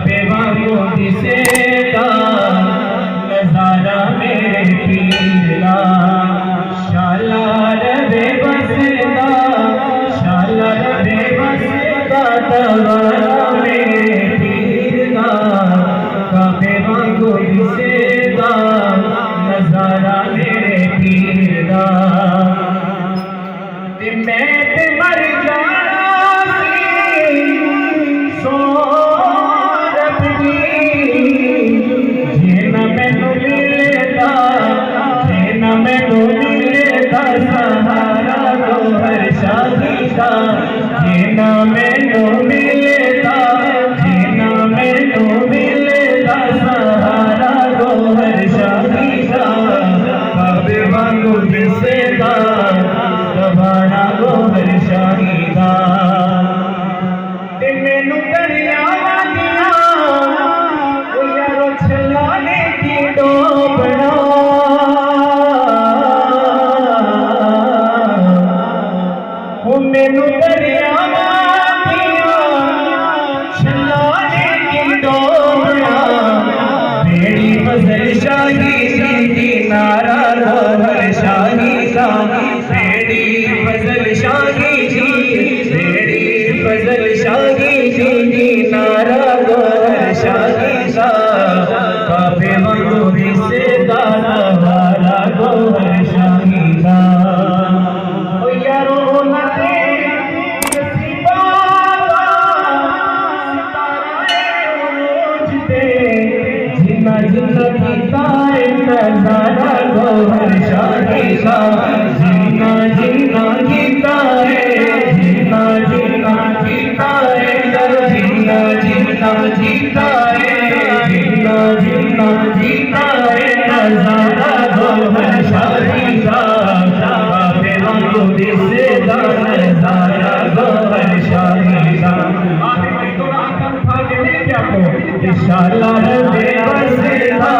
काबे वांगू दिसेगा नजारा मेरे पीर दा। शाला रवे बसदा, शाला रवे बसदा तवारा मेरे पीर दा। काबे वांगू दिसेगा नजारा मेरे पीर दा। ते मैं ते मर जाना सी सो रबी, जे ना मैनू मिलेगा, जे ना मैनू मिलेगा सहारा गोहर शाही दा। जे ना मैनू मिलेगा, जे ना मैनू मिलेगा सहारा गोहर शाही दा। काबे वांगू दिसेगा रवाना गोहर शाही दा। ते मैनू दरियावां दियां ओ यारो छलाने की डोबना, ओ मैनू दरियावां दियां छलाने की डोबना। मेरी फजल शाही दी नारा गोहर शाही दा। मेरी फजल शाही जी, मेरी फजल शाही जी नारा गोहर शाही दा। काबे वांगू दिसेगा नजारा गोहर शाही दा। ओ यारो ना ते नसीबा दा सितारा उरूज ते, जिन्ना जिन्ना कीता है नजारा गोहर शाही दा। जिन्ना जिन्ना कीता है, जिन्ना जिन्ना कीता है, जिन्ना जिन्ना जीता है, जिन्ना जिन्ना जीता है नजारा गोहर शाही दा। काबे वांगू दिसेगा नजारा गोहर शाही दा। आगे मैं तो रात उठा के लेके आपको शाला रवे बसदा,